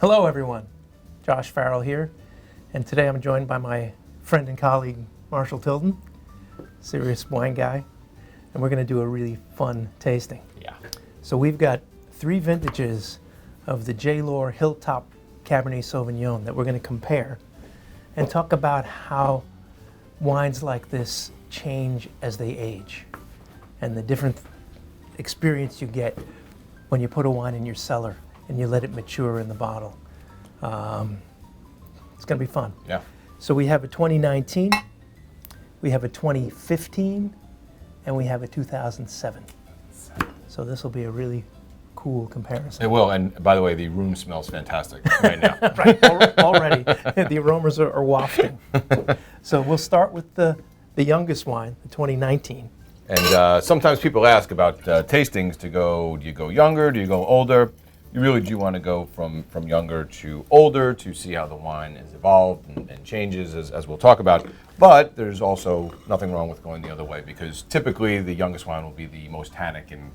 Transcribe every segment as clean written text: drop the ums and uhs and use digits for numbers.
Hello everyone, Josh Farrell here, and today I'm joined by my friend and colleague Marshall Tilden, serious wine guy, and we're going to do a really fun tasting. Yeah. So we've got 3 vintages of the J. Lohr Hilltop Cabernet Sauvignon that we're going to compare and talk about how wines like this change as they age and the different experience you get when you put a wine in your cellar and you let it mature in the bottle. It's going to be fun. Yeah. So we have a 2019, we have a 2015, and we have a 2007. So this will be a really cool comparison. It will, and by the way, the room smells fantastic right now. Right, already. The aromas are wafting. So we'll start with the youngest wine, the 2019. And sometimes people ask about tastings do you go younger, do you go older? You really do want to go from younger to older to see how the wine has evolved and changes, as we'll talk about. But there's also nothing wrong with going the other way, because typically the youngest wine will be the most tannic and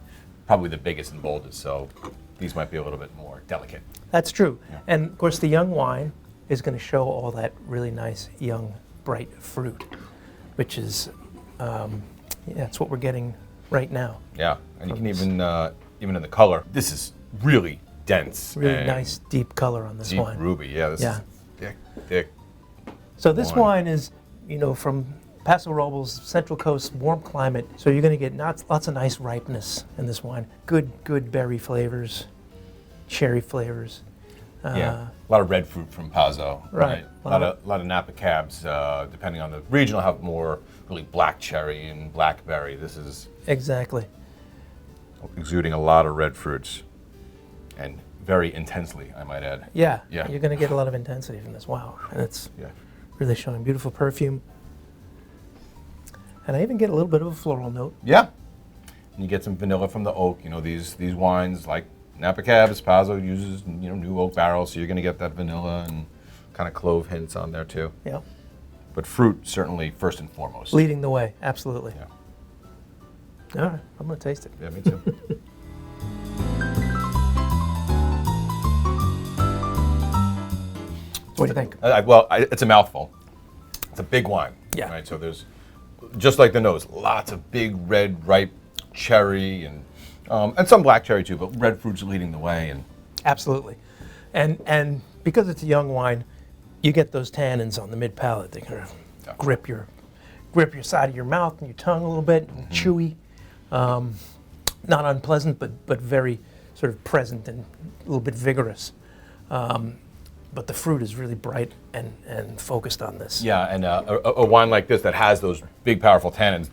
probably the biggest and boldest. So these might be a little bit more delicate. That's true. Yeah. And of course, the young wine is going to show all that really nice, young, bright fruit, which is, that's what we're getting right now. Yeah, and you can even in the color, this is really dense. Really and nice, deep color on this deep wine. ruby. Yeah, this is thick. So this wine. wine is, from Paso Robles, Central Coast, warm climate. So you're going to get lots of nice ripeness in this wine. Good berry flavors, cherry flavors. Yeah, a lot of red fruit from Paso. Right. A lot of Napa cabs. Depending on the region, will have more really black cherry and blackberry. This is Exactly. exuding a lot of red fruits, and very intensely, I might add. Yeah. Yeah. You're going to get a lot of intensity from this. Wow. And it's Yeah. really showing beautiful perfume. And I even get a little bit of a floral note. Yeah. And you get some vanilla from the oak. These wines like Napa cabs, Paso uses new oak barrels, so you're going to get that vanilla and kind of clove hints on there too. Yeah. But fruit certainly first and foremost. Leading the way. Absolutely. Yeah. All right. I'm going to taste it. Yeah, me too. What do you think? It's a mouthful. It's a big wine. Yeah. Right. So there's, just like the nose, lots of big red ripe cherry and some black cherry too, but red fruit's leading the way. And Absolutely. And because it's a young wine, you get those tannins on the mid palate. They kind of grip your side of your mouth and your tongue a little bit, and chewy. Not unpleasant, but very sort of present and a little bit vigorous. But the fruit is really bright and focused on this. yeah, and a wine like this that has those big, powerful tannins,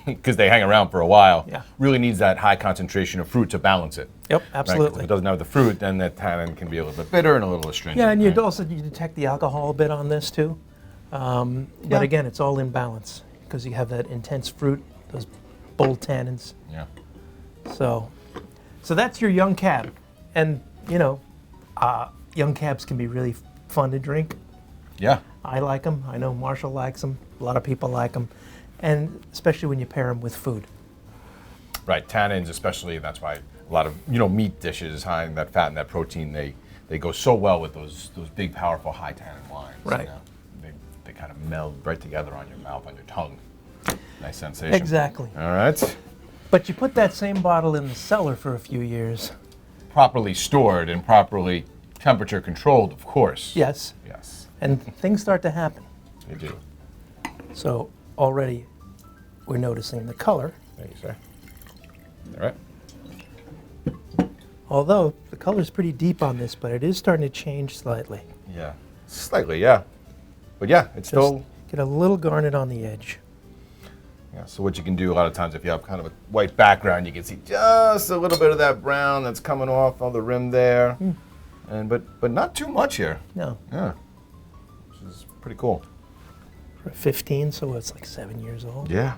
because they hang around for a while, Yeah. really needs that high concentration of fruit to balance it. Yep, Right? 'Cause absolutely. If it doesn't have the fruit, then the tannin can be a little bit bitter and a little astringent. Yeah, and you right? detect the alcohol a bit on this too. But again, it's all in balance because you have that intense fruit, those bold tannins. Yeah. So that's your young cab, and young cabs can be really fun to drink. Yeah. I like them. I know Marshall likes them. A lot of people like them, and especially when you pair them with food. Right, tannins especially. That's why a lot of meat dishes high in that fat and that protein, they go so well with those big, powerful, high tannin wines. Right. They kind of meld right together on your mouth, on your tongue. Nice sensation. Exactly. All right. But you put that same bottle in the cellar for a few years. Properly stored and properly temperature controlled, of course. Yes. Yes, And things start to happen. they do. So already we're noticing the color. Thank you, sir. All right. Although the color is pretty deep on this, but it is starting to change slightly. Yeah. Slightly, yeah. But yeah, it's still. Get a little garnet on the edge. Yeah, so what you can do a lot of times, if you have kind of a white background, you can see just a little bit of that brown that's coming off on the rim there, and but not too much here. No, Yeah, which is pretty cool. for 15, so it's like 7 years old. Yeah.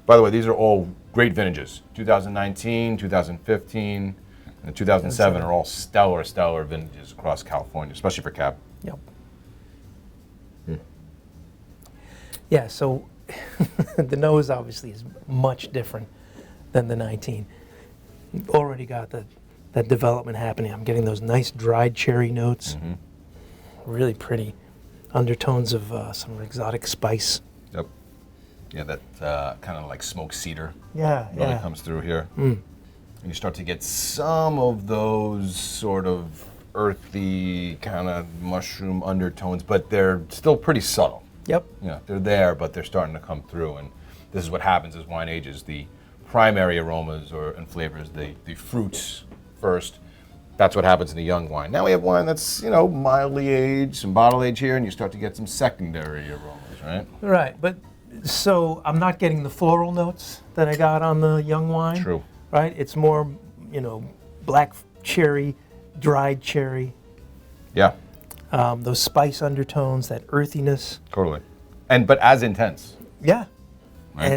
By the way, these are all great vintages. 2019, 2015, and 2007 are all stellar vintages across California, especially for Cab. Yep. Yeah, so the nose obviously is much different than the 19. You've already got the that development happening. I'm getting those nice dried cherry notes. Really pretty undertones of some exotic spice. Yep. Yeah, that kind of like smoked cedar Yeah, really yeah. comes through here. And you start to get some of those sort of earthy kind of mushroom undertones, but they're still pretty subtle. Yep. Yeah, they're there, but they're starting to come through. And this is what happens as wine ages. The primary aromas and flavors, the fruits first. That's what happens in a young wine. Now we have wine that's, mildly aged, some bottle age here, and you start to get some secondary aromas, right? Right, but so I'm not getting the floral notes that I got on the young wine. True. Right? It's more, black cherry, dried cherry, Yeah, those spice undertones, that earthiness. totally. But as intense. Yeah. Right.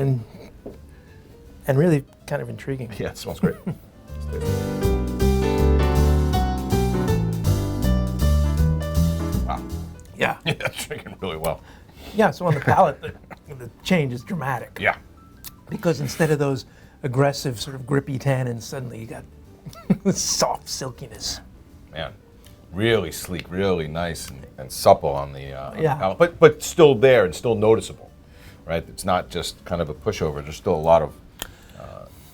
And really kind of intriguing. Yeah, it smells great. Wow. Yeah. Yeah, it's drinking really well. Yeah, so on the palate, the change is dramatic. Yeah. Because instead of those aggressive, sort of grippy tannins, suddenly you got soft silkiness. Man, really sleek, really nice and supple on the Yeah. palate, but still there and still noticeable, right? It's not just kind of a pushover. There's still a lot of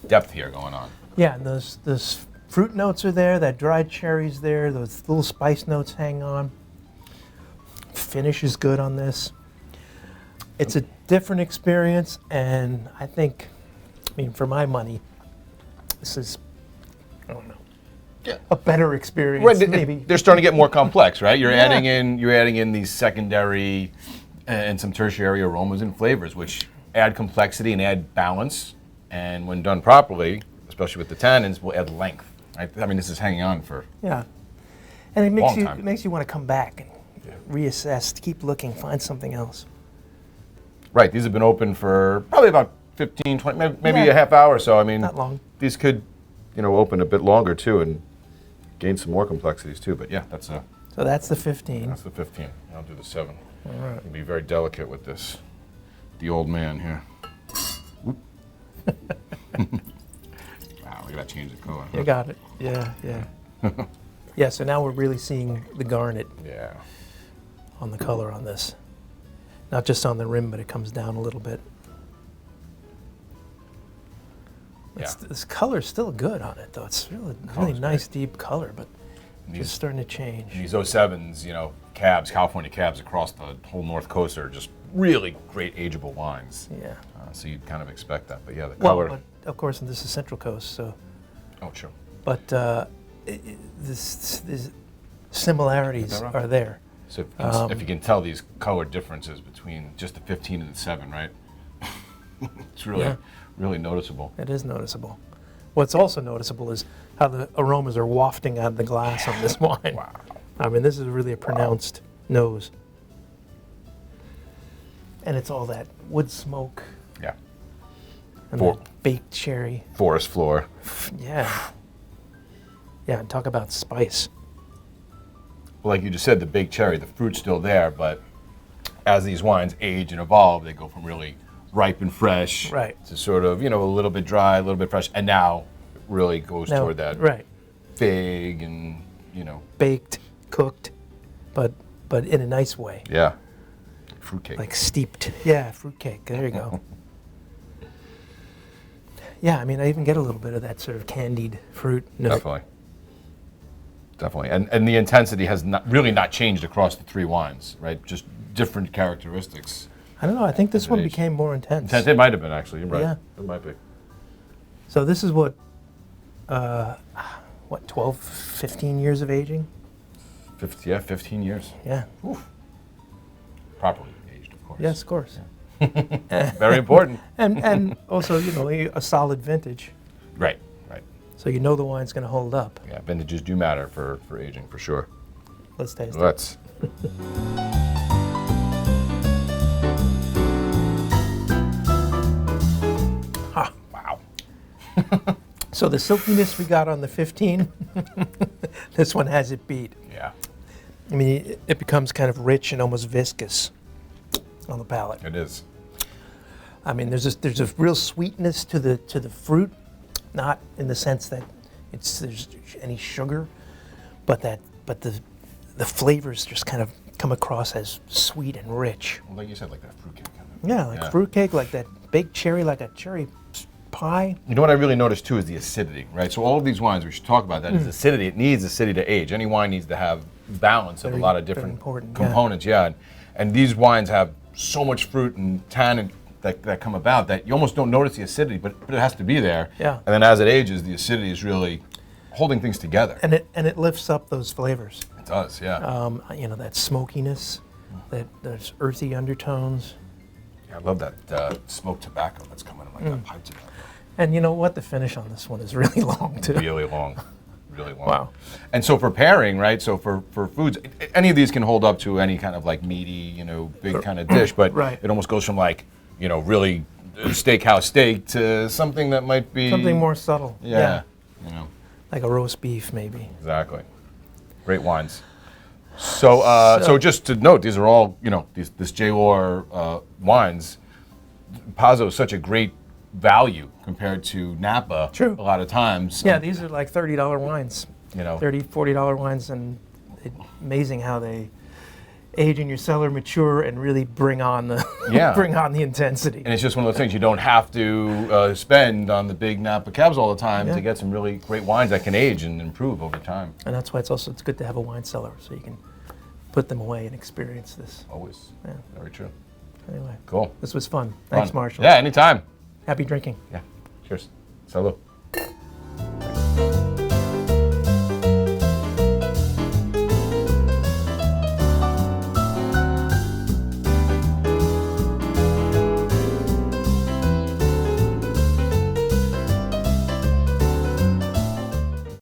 depth here going on. Yeah, and those fruit notes are there, that dried cherry's there, those little spice notes hang on. Finish is good on this. It's a different experience, and I think, for my money, this is, I don't know, Yeah. a better experience, Right, maybe. they're starting to get more complex, right? You're Yeah. adding in these secondary and some tertiary aromas and flavors, which add complexity and add balance. And when done properly, especially with the tannins, will add length. Right? This is hanging on for Yeah, and it makes Long you time. it makes you want to come back and reassess, keep looking, find something else. right. These have been open for probably about 15, 20, maybe Yeah. a half hour or so. Not long. These could, open a bit longer too and gain some more complexities too. But yeah, that's So that's the 15. the 15. I'll do the 7. All right. I'll be very delicate with this. The old man here. Whoop. Wow, look at that change of color. You got it. Yeah, yeah. Yeah, so now we're really seeing the garnet Yeah. on the color on this. Not just on the rim, but it comes down a little bit. This color's still good on it, though. It's really Color's nice, deep color, but These- just starting to change. These 07s, cabs, California cabs across the whole North Coast are just really great ageable wines. Yeah. So you'd kind of expect that. But yeah, the Well, color. but of course, this is Central Coast, so. Oh, true. But these similarities Is that right? are there. So if you can tell these color differences between just the 15 and the 7, right? It's really, Yeah. really noticeable. It is noticeable. What's also noticeable is how the aromas are wafting out of the glass on this wine. Wow. This is really a pronounced nose. And it's all that wood smoke Yeah. and For- that baked cherry. Forest floor. Yeah. Yeah, and talk about spice. Well, like you just said, the baked cherry, the fruit's still there, but as these wines age and evolve, they go from really ripe and fresh Right. to sort of, a little bit dry, a little bit fresh, and now it really goes Now, toward that right. fig and, Baked, cooked, but in a nice way. yeah, fruitcake. Like steeped. Yeah, fruitcake. There you go. Yeah, I even get a little bit of that sort of candied fruit note. Definitely. And the intensity has really not changed across the 3 wines, right? Just different characteristics. I don't know. I think this one age. became more intense. It might have been, actually. You're right. Yeah. It might be. So this is what 12, 15 years of aging? 15 years. Yeah. Properly aged, of course. Yes, of course. Very important. And also, a solid vintage. Right. So you know the wine's going to hold up. Yeah, vintages do matter for aging, for sure. Let's taste it. Let's. Wow. So the silkiness we got on the 15, this one has it beat. Yeah, It becomes kind of rich and almost viscous on the palate. it is. There's a real sweetness to the fruit, not in the sense that there's any sugar, but the flavors just kind of come across as sweet and rich. Well, like you said, like that fruitcake kind of. Yeah, like fruitcake, like that baked cherry, like a cherry pie. You know what I really noticed too is the acidity, right? So all of these wines, we should talk about that, is acidity. It needs acidity to age. Any wine needs to have balance of a lot of different components, And these wines have so much fruit and tannin that come about that you almost don't notice the acidity, but it has to be there. Yeah. And then as it ages, the acidity is really holding things together. And it lifts up those flavors. It does, yeah. You know, that smokiness, that those earthy undertones. Yeah, I love that smoked tobacco that's coming in, like that pipe tobacco. And you know what? The finish on this one is really long too. Really long. Really long. Wow. And so for pairing, right? So for foods, any of these can hold up to any kind of like meaty, you know, big kind of dish, but it almost goes from like, you know, really steakhouse steak to something that might be something more subtle. Yeah. You know. Like a roast beef, maybe. Exactly. Great wines. So just to note, these are all, you know, this J-Lore wines. Pazzo is such a great value compared to Napa. True. A lot of times. Yeah, these are like $30 wines. You know. $30, $40 wines, and amazing how they age in your cellar, mature, and really bring on the bring on the intensity. And it's just one of those things you don't have to spend on the big Napa cabs all the time to get some really great wines that can age and improve over time. And that's why it's good to have a wine cellar, so you can put them away and experience this. Always. Yeah. Very true. Anyway. Cool. This was fun. Thanks, Marshall. Yeah, anytime. Happy drinking. Yeah. Cheers. Salud.